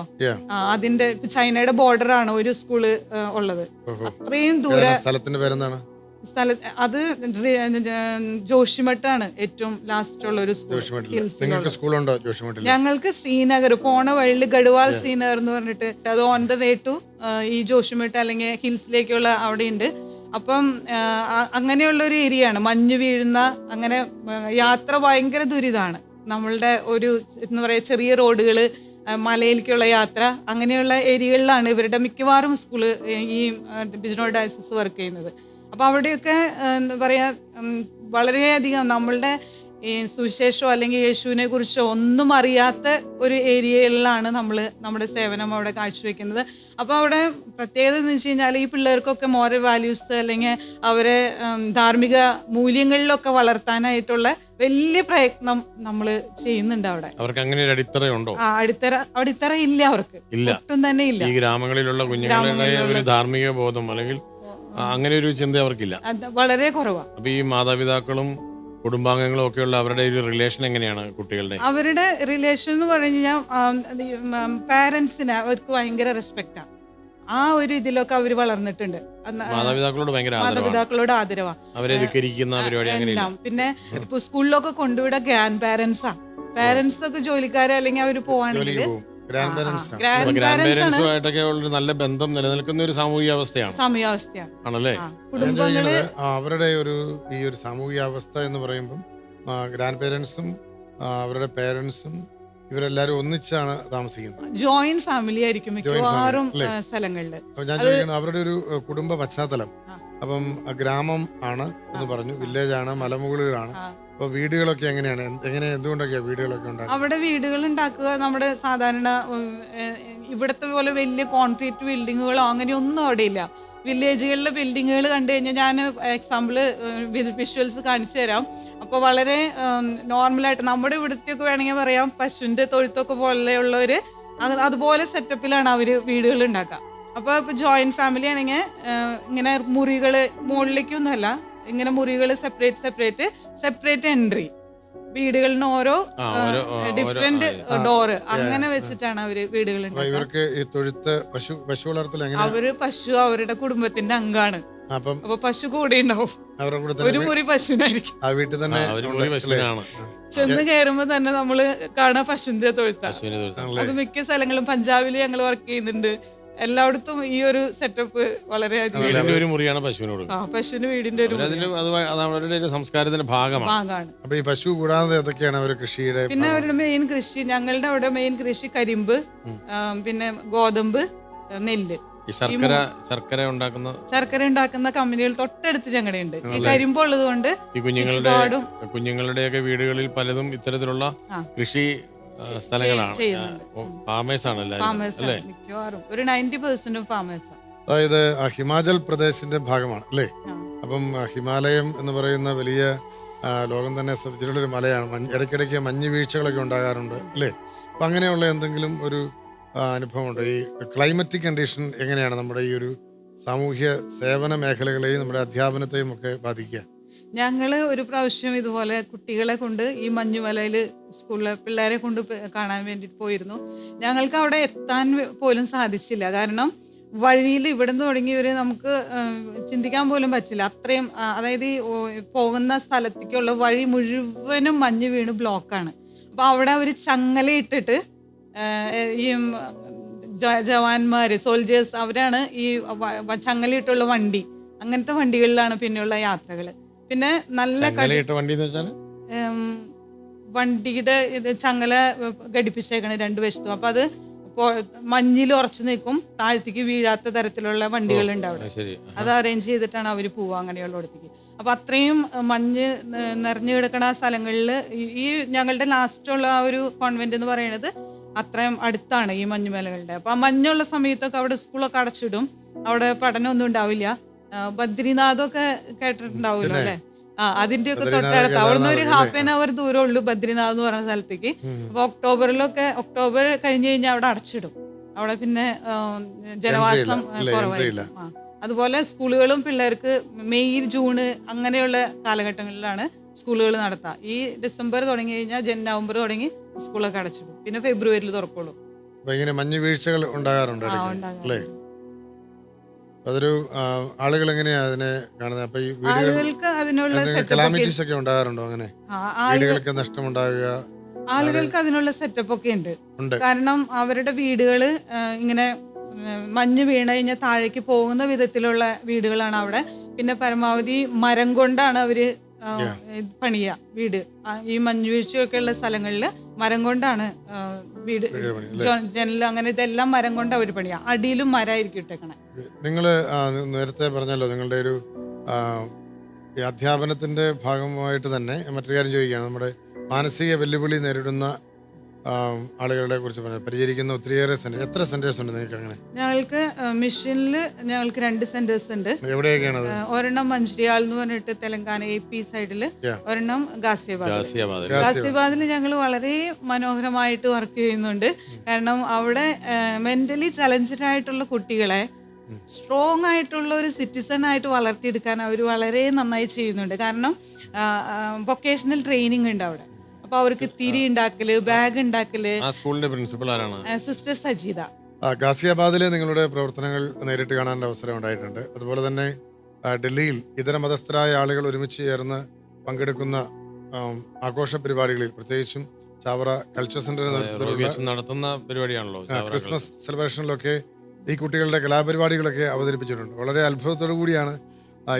അതിന്റെ ചൈനയുടെ ബോർഡർ ആണ് ഒരു സ്കൂള് ഉള്ളത്. അത്രയും ദൂരെ. സ്ഥലത്തിന്റെ പേരെന്താണ്? അത് ജോഷിമട്ടാണ് ഏറ്റവും ലാസ്റ്റ് ഉള്ള ഒരു സ്കൂൾ. ഞങ്ങൾക്ക് ശ്രീനഗർ പോണ വഴിയിൽ ഗഡ്വാൾ ശ്രീനഗർ എന്ന് പറഞ്ഞിട്ട്, അത് ഓൺ ദ വേ ടു ഈ ജോഷിമട്ട് അല്ലെങ്കിൽ ഹിൽസിലേക്കുള്ള അവിടെ ഉണ്ട്. അപ്പം അങ്ങനെയുള്ള ഒരു ഏരിയ ആണ്, മഞ്ഞ് വീഴുന്ന. അങ്ങനെ യാത്ര ഭയങ്കര ദുരിതമാണ്. നമ്മളുടെ ഒരു എന്താ പറയുക, ചെറിയ റോഡുകൾ, മലയിലേക്കുള്ള യാത്ര, അങ്ങനെയുള്ള ഏരിയകളിലാണ് ഇവരുടെ മിക്കവാറും സ്കൂള് ഈ ബിജനൂർ ഡയസിസ് വർക്ക് ചെയ്യുന്നത്. അപ്പൊ അവിടെയൊക്കെ എന്താ പറയാ, വളരെയധികം നമ്മളുടെ ഈ സുവിശേഷമോ അല്ലെങ്കിൽ യേശുവിനെ കുറിച്ചോ ഒന്നും അറിയാത്ത ഒരു ഏരിയയിലാണ് നമ്മൾ നമ്മുടെ സേവനം അവിടെ കാഴ്ചവെക്കുന്നത്. അപ്പോൾ അവിടെ പ്രത്യേകത എന്ന് വെച്ച് കഴിഞ്ഞാൽ ഈ പിള്ളേർക്കൊക്കെ മോറൽ വാല്യൂസ് അല്ലെങ്കിൽ അവരെ ധാർമ്മിക മൂല്യങ്ങളിലൊക്കെ വളർത്താനായിട്ടുള്ള വലിയ പ്രയത്നം നമ്മൾ ചെയ്യുന്നുണ്ട് അവിടെ. അവർക്ക് അങ്ങനെ ഒരു അടിത്തറയുണ്ടോ? അടിത്തറ ഇല്ല, അവർക്ക് ഇല്ല, ഒട്ടും തന്നെ ഇല്ല. ഈ ഗ്രാമങ്ങളിലുള്ള കുഞ്ഞുങ്ങളുടെ ഒരു ധാർമ്മിക ബോധം അല്ലെങ്കിൽ അങ്ങനെ ഒരു ചിന്ത അവർക്കില്ല, വളരെ കുറവാണ്. അപ്പൊ ഈ മാതാപിതാക്കളും കുടുംബാംഗങ്ങളും ഒക്കെയുള്ള അവരുടെ ഒരു റിലേഷൻ എങ്ങനെയാണ് കുട്ടികളുടെ? അവരുടെ റിലേഷൻ എന്ന് പറഞ്ഞു കഴിഞ്ഞാൽ പാരന്റ്സിന് അവർക്ക് ഭയങ്കര റെസ്പെക്റ്റാണ്. ആ ഒരു ഇതിലൊക്കെ അവർ വളർന്നിട്ടുണ്ട്. മാതാപിതാക്കളോട് ആദരവാണ്. അവരെ ധിക്കരിക്കുന്ന പരിപാടി അങ്ങനെയില്ല. പിന്നെ ഇപ്പൊ സ്കൂളിലൊക്കെ കൊണ്ടുവിട ഗ്രാൻഡ് പാരന്റ്സാ. പാരന്റ്സ് ഒക്കെ ജോലിക്കാരെ അല്ലെങ്കിൽ അവർ പോവാണെങ്കിൽ ഗ്രാൻഡ്പാരന്റ്സുമായിട്ടൊക്കെ ഉള്ള നല്ല ബന്ധം നിലനിൽക്കുന്ന ഒരു സാമൂഹിക അവസ്ഥയാണ് ആണല്ലേ? അവരുടെ ഈ ഒരു സാമൂഹിക അവസ്ഥ എന്ന് പറയുമ്പം ഗ്രാൻഡ് പേരൻസും അവരുടെ പേരൻസും ഇവരെല്ലാരും ഒന്നിച്ചാണ് താമസിക്കുന്നത്. ജോയിന്റ് ഫാമിലി ആയിരിക്കും മിക്കവാറും സ്ഥലങ്ങളിൽ. ഞാൻ ചോദിക്കുന്നത് അവരുടെ ഒരു കുടുംബ പശ്ചാത്തലം. അപ്പം ഗ്രാമം ആണ് എന്ന് പറഞ്ഞു, വില്ലേജ് ആണ്, മലമുകളിലാണ്. അപ്പൊ വീടുകളൊക്കെ എങ്ങനെയാണ്, എന്തുകൊണ്ടൊക്കെയാ വീടുകളൊക്കെ ഉണ്ടാക്കുക? അവിടെ വീടുകൾ ഉണ്ടാക്കുക നമ്മുടെ സാധാരണ ഇവിടത്തെ പോലെ വലിയ കോൺക്രീറ്റ് ബിൽഡിങ്ങുകളോ അങ്ങനെയൊന്നും അവിടെ ഇല്ല. വില്ലേജുകളിലെ ബിൽഡിങ്ങുകൾ കണ്ടു കഴിഞ്ഞാൽ ഞാൻ എക്സാമ്പിള് വിഷ്വൽസ് കാണിച്ചു തരാം. അപ്പോൾ വളരെ നോർമലായിട്ട് നമ്മുടെ ഇവിടുത്തെയൊക്കെ വേണമെങ്കിൽ പറയാം പശുവിൻ്റെ തൊഴുത്തൊക്കെ പോലെയുള്ളവർ അതുപോലെ സെറ്റപ്പിലാണ് അവർ വീടുകൾ ഉണ്ടാക്കുക. അപ്പോൾ ഇപ്പോൾ ജോയിന്റ് ഫാമിലി ആണെങ്കിൽ ഇങ്ങനെ മുറികൾ മുകളിലേക്കൊന്നുമല്ല, ഇങ്ങനെ മുറികൾ സെപ്പറേറ്റ് എൻട്രി, വീടുകളിന് ഓരോ ഡിഫറെന്റ് ഡോറ് അങ്ങനെ വെച്ചിട്ടാണ് അവര് വീടുകൾ ഇവർക്ക് ഈ തൊഴുത്ത് പശു വളർത്തൽ അവര് പശു അവരുടെ കുടുംബത്തിന്റെ അംഗാണ്. അപ്പൊ പശു കൂടെ ഉണ്ടാവും, ഒരു മുറി പശുവിനായിരിക്കും. ചെന്ന് കയറുമ്പോ തന്നെ നമ്മള് കാണാൻ പശുവിന്റെ തൊഴുത്താണ്. അത് മിക്ക സ്ഥലങ്ങളും പഞ്ചാബില് ഞങ്ങൾ വർക്ക് ചെയ്യുന്നുണ്ട്. എല്ലായിടത്തും ഈ ഒരു സെറ്റപ്പ് വളരെ പശുവിന് വീടിന്റെ ഒരു സംസ്കാരത്തിന്റെ ഭാഗമാണ്. അപ്പൊ ഈ പശു കൂടാതെ ഏതൊക്കെയാണ് അവരുടെ കൃഷിയുടെ? പിന്നെ അവരുടെ മെയിൻ കൃഷി, ഞങ്ങളുടെ അവിടെ മെയിൻ കൃഷി കരിമ്പ്, പിന്നെ ഗോതമ്പ്, നെല്ല്. ശർക്കര ഉണ്ടാക്കുന്ന കമ്പനികൾ തൊട്ടടുത്ത് ഞങ്ങളുടെ ഉണ്ട്. ഈ കരിമ്പ് ഉള്ളത് കൊണ്ട് കുഞ്ഞുങ്ങളുടെയൊക്കെ വീടുകളിൽ പലതും ഇത്തരത്തിലുള്ള കൃഷി സ്ഥലങ്ങളാണ്. മിക്കവാറും ഒരു 90% ഫാമേഴ്സ്. അതായത് ഹിമാചൽ പ്രദേശിന്റെ ഭാഗമാണ് അല്ലേ? അപ്പം ഹിമാലയം എന്ന് പറയുന്ന വലിയ ലോകം തന്നെ ശ്രദ്ധിച്ചിട്ടുള്ളൊരു മലയാണ്. ഇടയ്ക്കിടയ്ക്ക് മഞ്ഞ് വീഴ്ചകളൊക്കെ ഉണ്ടാകാറുണ്ട് അല്ലേ? അപ്പം അങ്ങനെയുള്ള എന്തെങ്കിലും ഒരു അനുഭവമുണ്ട്? ഈ ക്ലൈമറ്റിക് കണ്ടീഷൻ എങ്ങനെയാണ് നമ്മുടെ ഈ ഒരു സാമൂഹ്യ സേവന മേഖലകളെയും നമ്മുടെ അധ്യാപനത്തെയും ഒക്കെ ബാധിക്കുക? ഞങ്ങൾ ഒരു പ്രാവശ്യം ഇതുപോലെ കുട്ടികളെ കൊണ്ട് ഈ മഞ്ഞുമലയിൽ സ്കൂളിലെ പിള്ളേരെ കൊണ്ട് കാണാൻ വേണ്ടിയിട്ട് പോയിരുന്നു. ഞങ്ങൾക്ക് അവിടെ എത്താൻ പോലും സാധിച്ചില്ല. കാരണം വഴിയിൽ ഇവിടെ നിന്ന് തുടങ്ങിയവർ നമുക്ക് ചിന്തിക്കാൻ പോലും പറ്റില്ല. അത്രയും അതായത് ഈ പോകുന്ന സ്ഥലത്തേക്കുള്ള വഴി മുഴുവനും മഞ്ഞ് വീണ് ബ്ലോക്കാണ്. അപ്പോൾ അവിടെ അവർ ചങ്ങലയിട്ടിട്ട് ഈ ജവാന്മാർ സോൾജേഴ്സ് അവരാണ് ഈ ചങ്ങലയിട്ടുള്ള വണ്ടി, അങ്ങനത്തെ വണ്ടികളിലാണ് പിന്നെയുള്ള യാത്രകൾ. പിന്നെ നല്ല വണ്ടിയുടെ ഇത് ചങ്ങല ഘടിപ്പിച്ചേക്കാണ് രണ്ട് വശത്തും. അപ്പൊ അത് മഞ്ഞിൽ ഉറച്ചു നിൽക്കും, താഴത്തേക്ക് വീഴാത്ത തരത്തിലുള്ള വണ്ടികളുണ്ട് അവിടെ. അത് അറേഞ്ച് ചെയ്തിട്ടാണ് അവർ പോവുക അങ്ങനെയുള്ള ഇടത്തേക്ക്. അപ്പൊ അത്രയും മഞ്ഞ് നിറഞ്ഞു കിടക്കുന്ന സ്ഥലങ്ങളിൽ ഈ ഞങ്ങളുടെ ലാസ്റ്റുള്ള ആ ഒരു കോൺവെന്റ് എന്ന് പറയുന്നത് അത്രയും അടുത്താണ് ഈ മഞ്ഞുമലകളുടെ. അപ്പൊ ആ മഞ്ഞുള്ള സമയത്തൊക്കെ അവിടെ സ്കൂളൊക്കെ അടച്ചിടും, അവിടെ പഠനമൊന്നും ഉണ്ടാവില്ല. ബദ്രിനാഥൊക്കെ കേട്ടിട്ടുണ്ടാവുമല്ലോ അല്ലെ? അതിന്റെ ഒക്കെ തൊട്ടടുത്ത് അവിടുന്ന് ഒരു ½ ദൂരം ഉള്ളൂ ബദ്രിനാഥ് എന്ന് പറയുന്ന സ്ഥലത്തേക്ക്. അപ്പൊ ഒക്ടോബർ കഴിഞ്ഞ് കഴിഞ്ഞാൽ അവിടെ അടച്ചിടും. അവിടെ പിന്നെ ജനവാസം കുറവായിരിക്കും. അതുപോലെ സ്കൂളുകളും പിള്ളേർക്ക് മെയ് ജൂണ് അങ്ങനെയുള്ള കാലഘട്ടങ്ങളിലാണ് സ്കൂളുകൾ നടത്തുക. ഈ ഡിസംബർ തുടങ്ങി കഴിഞ്ഞാൽ നവംബർ തുടങ്ങി സ്കൂളൊക്കെ അടച്ചിടും. പിന്നെ ഫെബ്രുവരിയിൽ തുറക്കുള്ളൂ. മഞ്ഞ് വീഴ്ചകൾ ഉണ്ടാകാറുണ്ട് അല്ലേ? അതൊരു ആളുകൾ എങ്ങനെയാ അതിനെ കാണുന്നത്? അപ്പൊ ഈ ആളുകൾക്ക് അതിനുള്ള കലാമിറ്റീസ് ഒക്കെ ഉണ്ടാകാറുണ്ടോ? അങ്ങനെ വീടുകൾക്ക് നഷ്ടമുണ്ടാവുക, ആളുകൾക്ക് അതിനുള്ള സെറ്റപ്പ് ഒക്കെ ഉണ്ട്. കാരണം അവരുടെ വീടുകള് ഇങ്ങനെ മഞ്ഞ് വീണ് കഴിഞ്ഞാൽ താഴേക്ക് പോകുന്ന വിധത്തിലുള്ള വീടുകളാണ് അവിടെ. പിന്നെ പരമാവധി മരം കൊണ്ടാണ് അവര് പണിയ വീട്. ഈ മഞ്ഞുവീഴ്ചയൊക്കെ ഉള്ള സ്ഥലങ്ങളിൽ മരം കൊണ്ടാണ് വീട്, ജനൽ അങ്ങനെ ഇതെല്ലാം മരം കൊണ്ട് അവർ പണിയ. അടിയിലും മരമായിരിക്കും ഇട്ടേക്കണേ. നിങ്ങള് നേരത്തെ പറഞ്ഞല്ലോ നിങ്ങളുടെ ഒരു ഈ അധ്യാപനത്തിൻ്റെ ഭാഗമായിട്ട് തന്നെ മറ്റൊരു കാര്യം ചോദിക്കുകയാണ്. നമ്മുടെ മാനസിക വെല്ലുവിളി നേരിടുന്ന ആളുകളെ കുറിച്ച് പറഞ്ഞു പരിചരിക്കുന്ന ഒത്തിരിയേറെ സെന്റർ. എത്ര സെന്റേഴ്സ് ഉണ്ട് നിങ്ങൾക്ക്? അങ്ങനെ ഞങ്ങൾക്ക് മിഷനിൽ ഞങ്ങൾക്ക് 2 സെന്റേഴ്സ് ഉണ്ട്. എവിടെയൊക്കെയാണ്? ഒരെണ്ണം മഞ്ച്രിയാൽ എന്ന് പറഞ്ഞിട്ട് തെലങ്കാന AP സൈഡില്, ഒരെണ്ണം ഗാസിയാബാദിൽ ഞങ്ങൾ വളരെ മനോഹരമായിട്ട് വർക്ക് ചെയ്യുന്നുണ്ട്. കാരണം അവിടെ മെന്റലി ചലഞ്ചഡ് ആയിട്ടുള്ള കുട്ടികളെ സ്ട്രോങ് ആയിട്ടുള്ള ഒരു സിറ്റിസൺ ആയിട്ട് വളർത്തിയെടുക്കാൻ അവർ വളരെ നന്നായി ചെയ്യുന്നുണ്ട്. കാരണം വൊക്കേഷണൽ ട്രെയിനിങ് ഉണ്ട് അവിടെ. അപ്പൊ അവർക്ക് തിരി ഉണ്ടാക്കല്, ബാഗ് ഉണ്ടാക്കല്. സ്കൂളിന്റെ പ്രിൻസിപ്പൽ ആരാണ്? സിസ്റ്റർ സജിത. ഗാസിയാബാദിലെ നിങ്ങളുടെ പ്രവർത്തനങ്ങൾ നേരിട്ട് കാണാൻ അവസരം ഉണ്ടായിട്ടുണ്ട്. അതുപോലെ തന്നെ ഡൽഹിയിൽ ഇതര മതസ്ഥരായ ആളുകൾ ഒരുമിച്ച് ചേർന്ന് പങ്കെടുക്കുന്ന ആഘോഷ പരിപാടികളിൽ, പ്രത്യേകിച്ചും ചാവറ കൾച്ചർ സെന്ററിന്റെ നേതൃത്വത്തിലുള്ള നടത്തുന്ന പരിപാടിയാണല്ലോ ക്രിസ്മസ് സെലിബ്രേഷനിലൊക്കെ ഈ കുട്ടികളുടെ കലാപരിപാടികളൊക്കെ അവതരിപ്പിച്ചിട്ടുണ്ട്. വളരെ അത്ഭുതത്തോടു കൂടിയാണ്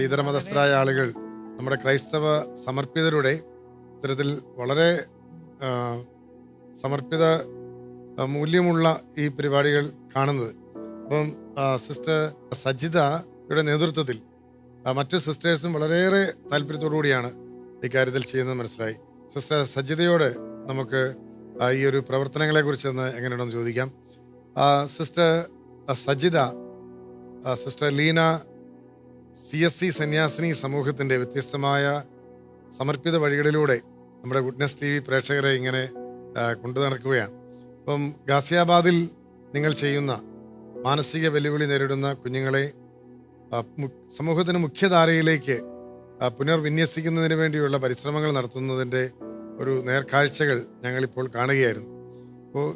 ഇതര മതസ്ഥരായ ആളുകൾ നമ്മുടെ ക്രൈസ്തവ സമർപ്പിതരുടെ ഇത്തരത്തിൽ വളരെ സമർപ്പിത മൂല്യമുള്ള ഈ പരിപാടികൾ കാണുന്നത്. അപ്പം സിസ്റ്റർ സജിതയുടെ നേതൃത്വത്തിൽ മറ്റ് സിസ്റ്റേഴ്സും വളരെയേറെ താല്പര്യത്തോടു കൂടിയാണ് ഇക്കാര്യത്തിൽ ചെയ്യുന്നത് മനസ്സിലായി. സിസ്റ്റർ സജിതയോട് നമുക്ക് ഈ ഒരു പ്രവർത്തനങ്ങളെ കുറിച്ച് എങ്ങനെയുണ്ടെന്ന് ചോദിക്കാം. Sister Sajitha, sister Leena CSC സന്യാസിനി സമൂഹത്തിൻ്റെ വ്യത്യസ്തമായ സമർപ്പിത വഴികളിലൂടെ നമ്മുടെ ഗുഡ്നസ് TV പ്രേക്ഷകരെ ഇങ്ങനെ കൊണ്ടു നടക്കുകയാണ്. അപ്പം ഗാസിയാബാദിൽ നിങ്ങൾ ചെയ്യുന്ന മാനസിക വെല്ലുവിളി നേരിടുന്ന കുഞ്ഞുങ്ങളെ സമൂഹത്തിന് മുഖ്യധാരയിലേക്ക് പുനർവിന്യസിക്കുന്നതിന് വേണ്ടിയുള്ള പരിശ്രമങ്ങൾ നടത്തുന്നതിൻ്റെ ഒരു നേർക്കാഴ്ചകൾ ഞങ്ങളിപ്പോൾ കാണുകയായിരുന്നു. അപ്പോൾ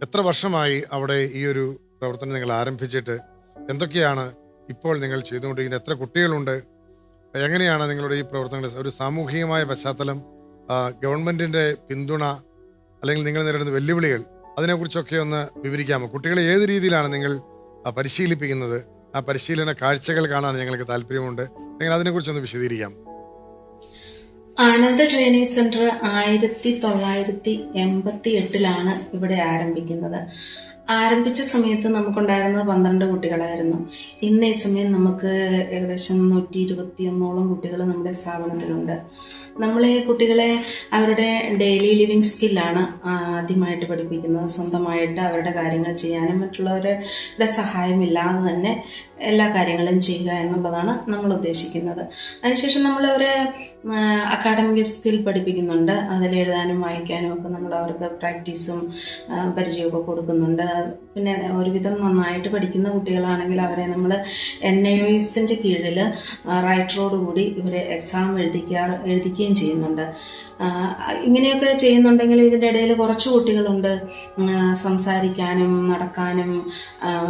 എത്ര വർഷമായി അവിടെ ഈ ഒരു പ്രവർത്തനം നിങ്ങൾ ആരംഭിച്ചിട്ട്? എന്തൊക്കെയാണ് ഇപ്പോൾ നിങ്ങൾ ചെയ്തുകൊണ്ടിരിക്കുന്നത്? എത്ര കുട്ടികളുണ്ട്? എങ്ങനെയാണ് നിങ്ങളുടെ ഈ പ്രവർത്തനങ്ങൾ? ഒരു സാമൂഹികമായ പശ്ചാത്തലം, ഗവൺമെന്റിന്റെ പിന്തുണ, അല്ലെങ്കിൽ നിങ്ങൾ നേരിടുന്ന വെല്ലുവിളികൾ, അതിനെക്കുറിച്ചൊക്കെ ഒന്ന് വിവരിക്കാമോ? കുട്ടികളെ ഏത് രീതിയിലാണ് നിങ്ങൾ പരിശീലിപ്പിക്കുന്നത്? ആ പരിശീലന കാഴ്ചകൾ കാണാൻ ഞങ്ങൾക്ക് താല്പര്യമുണ്ട്. നിങ്ങൾ അതിനെക്കുറിച്ചൊന്ന് വിശദീകരിക്കാം. ആനന്ദ ട്രെയിനിങ് സെന്റർ 1988 ഇവിടെ ആരംഭിക്കുന്നത്. ആരംഭിച്ച സമയത്ത് നമുക്കുണ്ടായിരുന്നത് 12 കുട്ടികളായിരുന്നു. ഇന്ന് ഈ സമയം നമുക്ക് ഏകദേശം 121ഓളം കുട്ടികൾ നമ്മുടെ സ്ഥാപനത്തിലുണ്ട്. നമ്മൾ ഈ കുട്ടികളെ അവരുടെ ഡെയിലി ലിവിങ് സ്കില്ലാണ് ആദ്യമായിട്ട് പഠിപ്പിക്കുന്നത്. സ്വന്തമായിട്ട് അവരുടെ കാര്യങ്ങൾ ചെയ്യാനും മറ്റുള്ളവരുടെ സഹായമില്ലാതെ തന്നെ എല്ലാ കാര്യങ്ങളും ചെയ്യുക എന്നുള്ളതാണ് നമ്മൾ ഉദ്ദേശിക്കുന്നത്. അതിനുശേഷം നമ്മളവരെ അക്കാഡമിക് സ്കിൽ പഠിപ്പിക്കുന്നുണ്ട്. അതിൽ എഴുതാനും വായിക്കാനും ഒക്കെ നമ്മൾ അവർക്ക് പ്രാക്ടീസും പരിചയമൊക്കെ കൊടുക്കുന്നുണ്ട്. പിന്നെ ഒരുവിധം നന്നായിട്ട് പഠിക്കുന്ന കുട്ടികളാണെങ്കിൽ അവരെ നമ്മൾ NIOSന്റെ കീഴിൽ റൈറ്ററോടുകൂടി ഇവരെ എക്സാം എഴുതിക്കുകയും ചെയ്യുന്നുണ്ട്. ഇങ്ങനെയൊക്കെ ചെയ്യുന്നുണ്ടെങ്കിൽ ഇതിൻ്റെ ഇടയിൽ കുറച്ച് കുട്ടികളുണ്ട് സംസാരിക്കാനും നടക്കാനും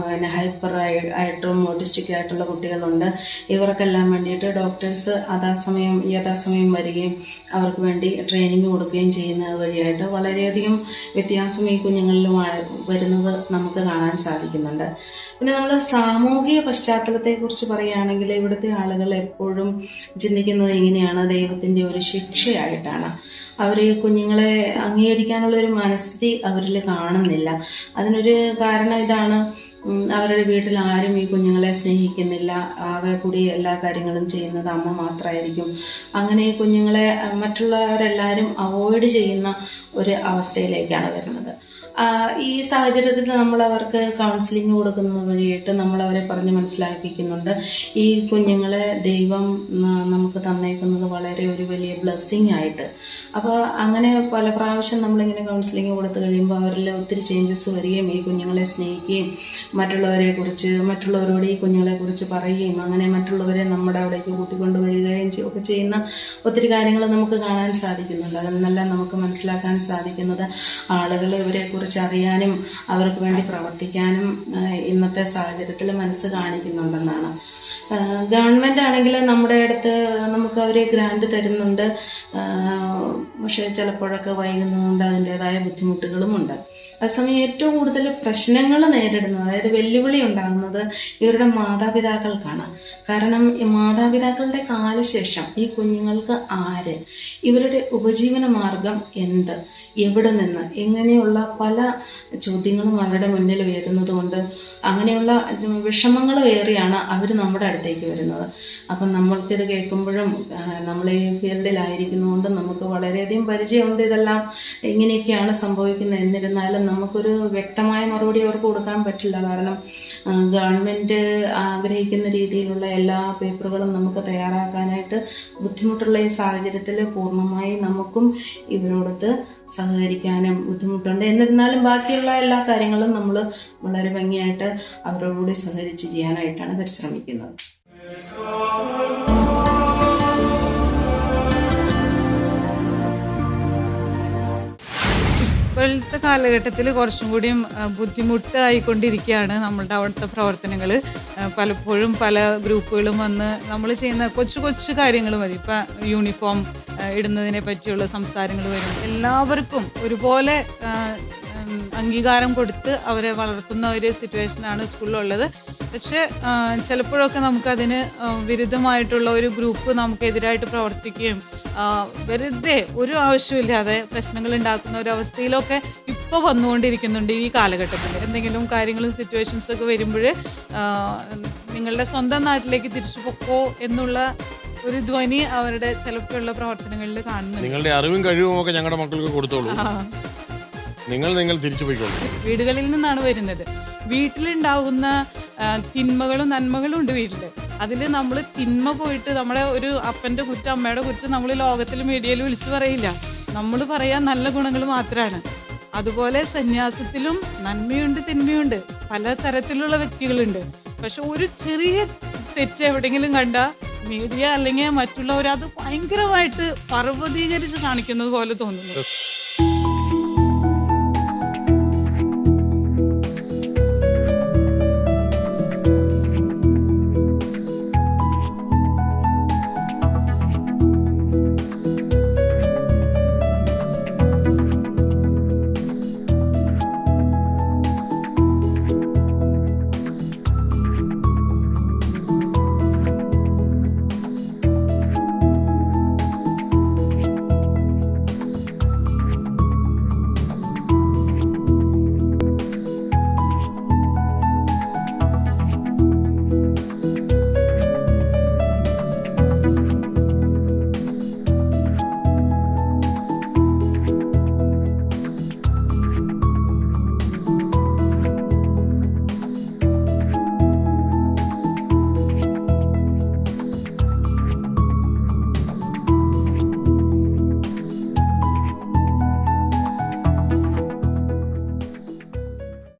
പിന്നെ ഹൈപ്പർ ആയിട്ടും ഓട്ടിസ്റ്റിക് ആയിട്ടുള്ള കുട്ടികളുണ്ട്. ഇവർക്കെല്ലാം വേണ്ടിയിട്ട് ഡോക്ടേഴ്സ് യഥാസമയം വരികയും അവർക്ക് വേണ്ടി ട്രെയിനിങ് കൊടുക്കുകയും ചെയ്യുന്നത് വഴിയായിട്ട് വളരെയധികം വ്യത്യാസം ഈ കുഞ്ഞുങ്ങളിലും വരുന്നത് നമുക്ക് കാണാൻ സാധിക്കുന്നുണ്ട്. പിന്നെ നമ്മൾ സാമൂഹിക പശ്ചാത്തലത്തെക്കുറിച്ച് പറയുകയാണെങ്കിൽ ഇവിടുത്തെ ആളുകൾ എപ്പോഴും ചിന്തിക്കുന്നത് ഇങ്ങനെയാണ്: ദൈവത്തിൻ്റെ ഒരു ശിക്ഷയായിട്ടാണ്. അവർ കുഞ്ഞുങ്ങളെ അംഗീകരിക്കാനുള്ള ഒരു മനസ്ഥിതി അവരിൽ കാണുന്നില്ല. അതിനൊരു കാരണം ഇതാണ്: അവരുടെ വീട്ടിൽ ആരും ഈ കുഞ്ഞുങ്ങളെ സ്നേഹിക്കുന്നില്ല. ആകെ കൂടി എല്ലാ കാര്യങ്ങളും ചെയ്യുന്നത് അമ്മ മാത്രമായിരിക്കും. അങ്ങനെ ഈ കുഞ്ഞുങ്ങളെ മറ്റുള്ളവരെല്ലാവരും അവോയ്ഡ് ചെയ്യുന്ന ഒരു അവസ്ഥയിലേക്കാണ് വരുന്നത്. ഈ സാഹചര്യത്തിൽ നമ്മൾ അവർക്ക് കൗൺസിലിംഗ് കൊടുക്കുന്നത് വഴിയായിട്ട് നമ്മളവരെ പറഞ്ഞ് മനസ്സിലാക്കിക്കുന്നുണ്ട്. ഈ കുഞ്ഞുങ്ങളെ ദൈവം നമുക്ക് തന്നേക്കുന്നത് വളരെ ഒരു വലിയ ബ്ലെസ്സിങ് ആയിട്ട്. അപ്പോൾ അങ്ങനെ പല പ്രാവശ്യം നമ്മളിങ്ങനെ കൗൺസിലിംഗ് കൊടുത്തു കഴിയുമ്പോൾ അവരിൽ ഒത്തിരി ചേഞ്ചസ് വരികയും ഈ കുഞ്ഞുങ്ങളെ സ്നേഹിക്കുകയും മറ്റുള്ളവരോട് ഈ കുഞ്ഞുങ്ങളെക്കുറിച്ച് പറയുകയും അങ്ങനെ മറ്റുള്ളവരെ നമ്മുടെ അവിടേക്ക് കൂട്ടിക്കൊണ്ടുവരികയും ഒക്കെ ചെയ്യുന്ന ഒത്തിരി കാര്യങ്ങൾ നമുക്ക് കാണാൻ സാധിക്കുന്നുണ്ട്. അതിൽ നിന്നെല്ലാം നമുക്ക് മനസ്സിലാക്കാൻ സാധിക്കുന്നത് ആളുകൾ ഇവരെക്കുറിച്ച് അറിയാനും അവർക്ക് വേണ്ടി പ്രവർത്തിക്കാനും ഇന്നത്തെ സാഹചര്യത്തിൽ മനസ്സ് കാണിക്കുന്നുണ്ടെന്നാണ്. ഗവൺമെൻറ് ആണെങ്കിൽ നമ്മുടെ അടുത്ത് നമുക്ക് അവർ ഗ്രാൻഡ് തരുന്നുണ്ട്. പക്ഷേ ചിലപ്പോഴൊക്കെ വൈകുന്നതുകൊണ്ട് അതിൻ്റെതായ ബുദ്ധിമുട്ടുകളുമുണ്ട്. അതേസമയം ഏറ്റവും കൂടുതൽ പ്രശ്നങ്ങൾ നേരിടുന്നത്, അതായത് വെല്ലുവിളി ഉണ്ടാകുന്നത് ഇവരുടെ മാതാപിതാക്കൾക്കാണ്. കാരണം ഈ മാതാപിതാക്കളുടെ കാലശേഷം ഈ കുഞ്ഞുങ്ങൾക്ക് ആര്, ഇവരുടെ ഉപജീവന മാർഗം എന്ത്, എവിടെ നിന്ന്, ഇങ്ങനെയുള്ള പല ചോദ്യങ്ങളും അവരുടെ മുന്നിൽ ഉയരുന്നത് കൊണ്ട് അങ്ങനെയുള്ള വിഷമങ്ങൾ ഏറിയാണ് അവർ നമ്മുടെ അടുത്തേക്ക് വരുന്നത്. അപ്പം നമ്മൾക്കിത് കേൾക്കുമ്പോഴും നമ്മൾ ഈ ഫീൽഡിലായിരിക്കുന്നതുകൊണ്ട് നമുക്ക് വളരെയധികം പരിചയമുണ്ട്, ഇതെല്ലാം ഇങ്ങനെയൊക്കെയാണ് സംഭവിക്കുന്നത്. എന്നിരുന്നാലും നമുക്കൊരു വ്യക്തമായ മറുപടി അവർക്ക് കൊടുക്കാൻ പറ്റില്ല. കാരണം ഗവൺമെൻറ് ആഗ്രഹിക്കുന്ന രീതിയിലുള്ള എല്ലാ പേപ്പറുകളും നമുക്ക് തയ്യാറാക്കാനായിട്ട് ബുദ്ധിമുട്ടുള്ള ഈ സാഹചര്യത്തിൽ പൂർണ്ണമായി നമുക്കും ഇവരോടൊത്ത് സഹകരിക്കാനും ബുദ്ധിമുട്ടുണ്ട്. എന്നിരുന്നാലും ബാക്കിയുള്ള എല്ലാ കാര്യങ്ങളും നമ്മൾ വളരെ ഭംഗിയായിട്ട് അവരോടുകൂടി സഹകരിച്ച് ചെയ്യാനായിട്ടാണ് പരിശ്രമിക്കുന്നത്. ഇപ്പോഴത്തെ കാലഘട്ടത്തിൽ കുറച്ചും കൂടിയും ബുദ്ധിമുട്ടായിക്കൊണ്ടിരിക്കുകയാണ് നമ്മളുടെ അവിടുത്തെ പ്രവർത്തനങ്ങൾ. പലപ്പോഴും പല ഗ്രൂപ്പുകളും വന്ന് നമ്മൾ ചെയ്യുന്ന കൊച്ചു കൊച്ചു കാര്യങ്ങൾ മതി. ഇപ്പം യൂണിഫോം ഇടുന്നതിനെ പറ്റിയുള്ള സംസാരങ്ങൾ വരും. എല്ലാവർക്കും ഒരുപോലെ അംഗീകാരം കൊടുത്ത് അവരെ വളർത്തുന്ന ഒരു സിറ്റുവേഷനാണ് സ്കൂളിലുള്ളത്. പക്ഷെ ചിലപ്പോഴൊക്കെ നമുക്കതിന് വിരുദ്ധമായിട്ടുള്ള ഒരു ഗ്രൂപ്പ് നമുക്കെതിരായിട്ട് പ്രവർത്തിക്കുകയും വെറുതെ ഒരു ആവശ്യമില്ലാതെ പ്രശ്നങ്ങൾ ഉണ്ടാക്കുന്ന ഒരു അവസ്ഥയിലൊക്കെ ഇപ്പോൾ വന്നുകൊണ്ടിരിക്കുന്നുണ്ട് ഈ കാലഘട്ടത്തിൽ. എന്തെങ്കിലും കാര്യങ്ങളും സിറ്റുവേഷൻസും ഒക്കെ വരുമ്പോൾ നിങ്ങളുടെ സ്വന്തം നാട്ടിലേക്ക് തിരിച്ചു പൊക്കോ എന്നുള്ള ഒരു ധ്വനി അവരുടെ ചിലപ്പോഴുള്ള പ്രവർത്തനങ്ങളിൽ കാണുന്നുണ്ട്. നിങ്ങളുടെ അറിവും കഴിവും ഒക്കെ ഞങ്ങളുടെ മക്കൾക്ക് കൊടുത്തോളൂ, നിങ്ങൾ തിരിച്ചു പോയിക്കോളൂ. വീടുകളിൽ നിന്നാണ് വരുന്നത്. വീട്ടിലുണ്ടാകുന്ന തിന്മകളും നന്മകളും ഉണ്ട് വീട്ടിൽ. അതിൽ നമ്മൾ തിന്മ പോയിട്ട് നമ്മുടെ ഒരു അപ്പൻ്റെ കുറ്റം അമ്മയുടെ കുറ്റം നമ്മൾ ലോകത്തിൽ മീഡിയയിൽ വിളിച്ചു പറയില്ല. നമ്മൾ പറയാൻ നല്ല ഗുണങ്ങൾ മാത്രമാണ്. അതുപോലെ സന്യാസത്തിലും നന്മയുണ്ട് തിന്മയുണ്ട്, പല തരത്തിലുള്ള വ്യക്തികളുണ്ട്. പക്ഷെ ഒരു ചെറിയ തെറ്റ് എവിടെയെങ്കിലും കണ്ടാൽ മീഡിയ അല്ലെങ്കിൽ മറ്റുള്ളവർ അത് ഭയങ്കരമായിട്ട് പർവ്വതീകരിച്ച് കാണിക്കുന്നത് പോലെ തോന്നുന്നു.